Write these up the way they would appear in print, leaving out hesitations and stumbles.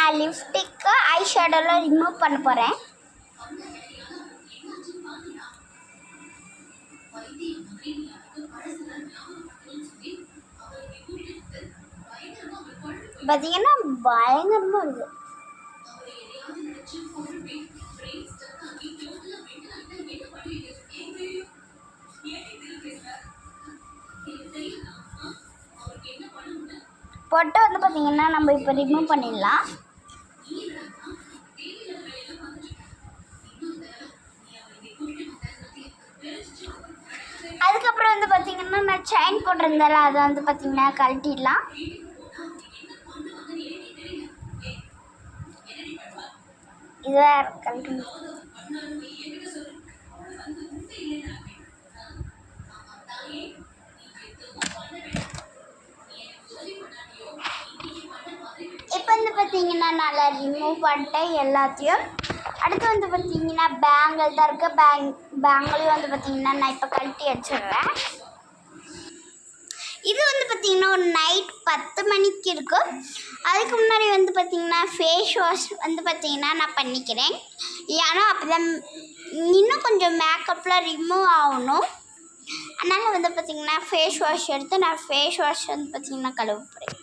நான் லிப்ஸ்டிக்கு ஐ ஷேடோலாம் ரிமூவ் பண்ண போகிறேன். பார்த்தீங்கன்னா பயங்கரமாக இருக்குது. பொட்டை வந்து பார்த்தீங்கன்னா நம்ம இப்போ ரிமூவ் பண்ணிடலாம். அதுக்கப்புறம் வந்து பார்த்தீங்கன்னா நான் செயின் போட்டிருந்தால அதை வந்து பார்த்தீங்கன்னா கழட்டிடலாம். இதை கழட்டணும். இப்போ வந்து பார்த்தீங்கன்னா நல்லா ரிமூவ் பண்ணிட்டேன் எல்லாத்தையும். அடுத்து வந்து பார்த்தீங்கன்னா பேங்கிள் தான் இருக்குது. பேங்கிளையும் வந்து பார்த்தீங்கன்னா நான் இப்போ கழட்டி வச்சிடுறேன். இது வந்து பார்த்திங்கன்னா ஒரு நைட் 10 மணிக்கு இருக்கும். அதுக்கு முன்னாடி வந்து பார்த்திங்கன்னா ஃபேஸ் வாஷ் வந்து பார்த்திங்கன்னா நான் பண்ணிக்கிறேன். ஏன்னா அப்போ தான் இன்னும் கொஞ்சம் மேக்கப்லாம் ரிமூவ் ஆகணும். அதனால் வந்து பார்த்திங்கன்னா ஃபேஸ் வாஷ் எடுத்து நான் ஃபேஸ் வாஷ் வந்து பார்த்திங்கன்னா கழுவுறேன்.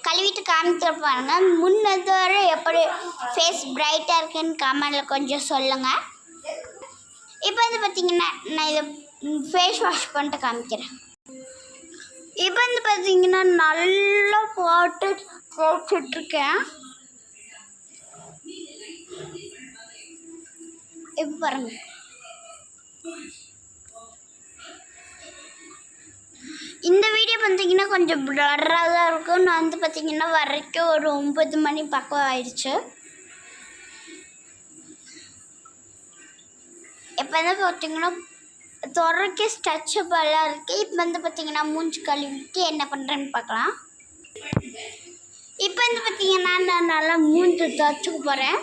கழுவிட்டு காமிக்கிற பாருங்க. முன்னதோட எப்படி ஃபேஸ் பிரைட்டாக இருக்குன்னு கமெண்டில் கொஞ்சம் சொல்லுங்கள். இப்போ வந்து பார்த்திங்கன்னா நான் இதை ஃபேஸ் வாஷ் பண்ணிட்டு காமிக்கிறேன். இப்போ வந்து பார்த்தீங்கன்னா நல்லா போட்டுட்ருக்கேன். இப்போ பாருங்க. இந்த வீடியோ பார்த்தீங்கன்னா கொஞ்சம் பிளர்ராக தான் இருக்கும். நான் வந்து பார்த்தீங்கன்னா வரைக்கும் ஒரு 9 மணி பக்கம் ஆயிடுச்சு. இப்போ வந்து பார்த்தீங்கன்னா துறைக்க ஸ்ட்ரெச்சபிளாக இருக்குது. இப்போ வந்து பார்த்தீங்கன்னா மூஞ்சி கழுவிட்டு என்ன பண்ணுறேன்னு பார்க்கலாம். இப்போ வந்து பார்த்தீங்கன்னா நான் நல்லா மூஞ்சி துவைச்சுக்க போகிறேன்.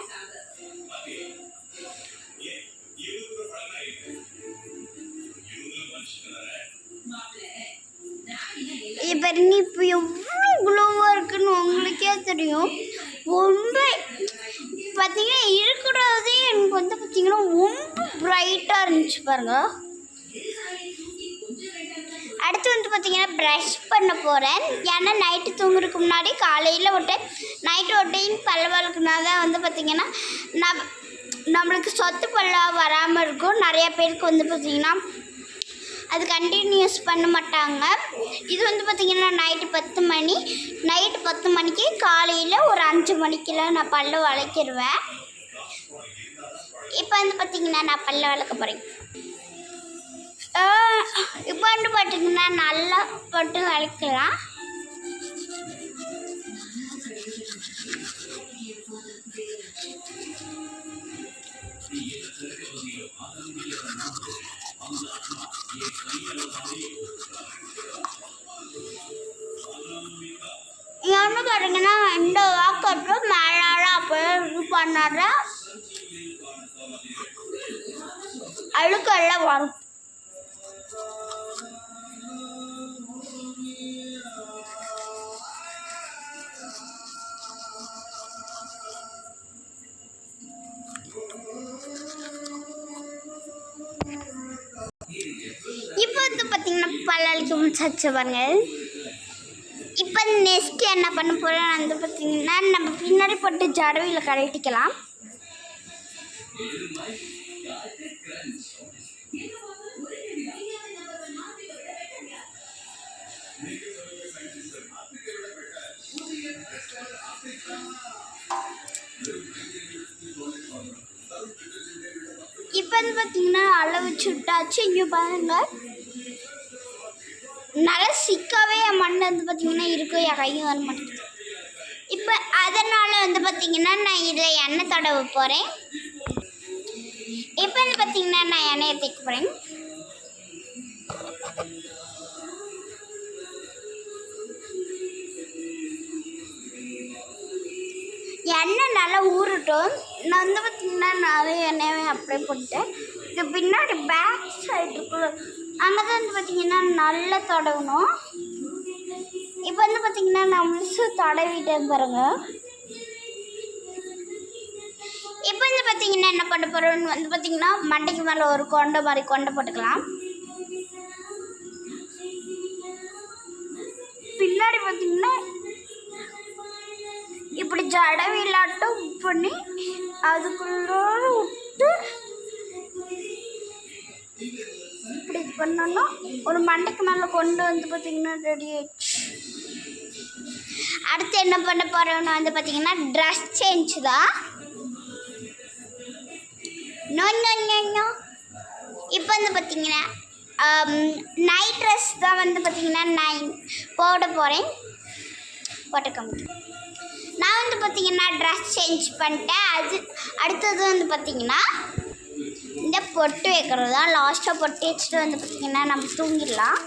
இப்போ இப்போ எவ்வளோ க்ளோவாக இருக்குன்னு உங்களுக்கே தெரியும். ரொம்ப பார்த்தீங்கன்னா இருக்கிறதே எனக்கு வந்து பார்த்தீங்கன்னா ரொம்ப ப்ரைட்டாக இருந்துச்சு பாருங்கள். அடுத்து வந்து பார்த்திங்கன்னா ப்ரஷ் பண்ண போகிறேன். ஏன்னா நைட்டு தூங்குறதுக்கு முன்னாடி காலையில் ஒரு டைம் நைட்டு ஒரு டைம் பல்ல வளர்க்குனா தான் வந்து பார்த்திங்கன்னா நம்மளுக்கு சொத்து பல்லா வராமல் இருக்கும். நிறையா பேருக்கு வந்து பார்த்திங்கன்னா அது கண்டினியூஸ் பண்ண மாட்டாங்க. இது வந்து பார்த்திங்கன்னா நைட்டு 10 மணிக்கு காலையில் ஒரு 5 மணிக்கெல்லாம் நான் பல்ல வளர்க்கிடுவேன். இப்போ வந்து பார்த்திங்கன்னா நான் பல்ல வளர்க்க போகிறேன். இப்போ வந்து பார்த்திங்கன்னா நல்லா போட்டு வளர்க்கலாம். என்ன பாருங்கன்னா இந்த வாக்கட்டு மேலால அப்படியே இது பண்ணாத அழுக்கெல்லாம் வரும். இப்போ வந்து பார்த்தீங்கன்னா பல்லளிக்க முடிச்சாச்சு பாருங்க. இப்போ நெக்ஸ்ட் என்ன பண்ண போகிறோம் வந்து பார்த்தீங்கன்னா நம்ம பின்னாடி போட்டு ஜடவியில் கழட்டிக்கலாம். இப்போ வந்து பார்த்தீங்கன்னா அளவு சுட்டாச்சு. இங்கே பாருங்க நல்லா சிக்காவே என் மண் வந்து பார்த்தீங்கன்னா இருக்கும். என் கையும் வர மாட்டேங்குது. இப்போ அதனால் வந்து பார்த்தீங்கன்னா நான் இதில் எண்ணெய் தடவ போகிறேன். இப்போ வந்து பார்த்தீங்கன்னா நான் எண்ணெயை தேய்க்க போகிறேன். எண்ணெய் நல்லா ஊறட்டும். நான் வந்து பார்த்திங்கன்னா நிறைய எண்ணெயை அப்படியே போட்டுட்டேன். இது பின்னாடி பேக் சைடு இருக்குல்ல அங்கே தான் வந்து பார்த்திங்கன்னா நல்லா தடவணும். இப்போ வந்து பார்த்திங்கன்னா நான் முழுசு தடவிட்டேன் பாருங்கள். இப்போ வந்து பார்த்தீங்கன்னா என்ன பண்ண போகிறோம்னு வந்து பார்த்தீங்கன்னா மண்டைக்கு மேலே ஒரு கொண்டை மாதிரி கொண்டை போட்டுக்கலாம். பின்னாடி பார்த்தீங்கன்னா இப்படி ஜடவில்லாட்டம் பண்ணி அதுக்குள்ளார விட்டு இப்படி இது பண்ணோன்னா ஒரு மண்டைக்கு மேலே கொண்டு வந்து பார்த்தீங்கன்னா ரெடி ஆயிடுச்சு. அடுத்து என்ன பண்ண போகிறோம்னு வந்து பார்த்தீங்கன்னா ட்ரெஸ் சேஞ்ச் தான். நோ இப்போ வந்து பார்த்தீங்கன்னா நைட் ட்ரெஸ் தான் வந்து பார்த்தீங்கன்னா நான் போட போகிறேன். போட்டுக்கோங்க. நான் வந்து பார்த்தீங்கன்னா ட்ரெஸ் சேஞ்ச் பண்ணிட்டேன். அடுத்தது வந்து பார்த்தீங்கன்னா இந்த பொட்டு வைக்கிறது தான். லாஸ்ட்டாக பொட்டு வச்சுட்டு வந்து பார்த்தீங்கன்னா நம்ம தூங்கிடலாம்.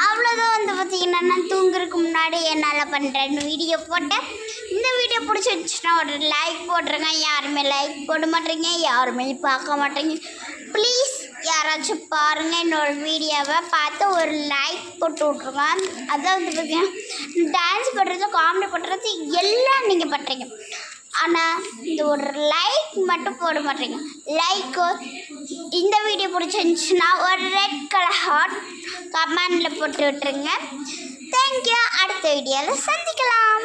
அவ்வளோதான் வந்து பார்த்தீங்கன்னா நான் தூங்குறதுக்கு முன்னாடி என்னால் பண்ணுறேன்னு வீடியோ போட்டேன். இந்த வீடியோ பிடிச்சிருந்துச்சுன்னா ஒரு லைக் போட்டுருங்க. யாருமே லைக் போட மாட்டேங்க, யாருமே பார்க்க மாட்டேங்க. ப்ளீஸ் யாராச்சும் பாருங்கள், என்னோட வீடியோவை பார்த்து ஒரு லைக் போட்டு விட்ருங்க. அதான் வந்து பார்த்தீங்கன்னா டான்ஸ் பண்ணுறது, காமெடி பண்ணுறது எல்லாம் நீங்கள் பண்ணுறீங்க. ஆனால் இந்த ஒரு லைக் மட்டும் போட மாட்டேங்க. லைக்கு இந்த வீடியோ பிடிச்சிருந்துச்சுன்னா ஒரு ரெட் கலர் ஹார்ட் கமெண்டில் போட்டு விட்டுருங்க. தேங்க்யூ. அடுத்த வீடியோவில் சந்திக்கலாம்.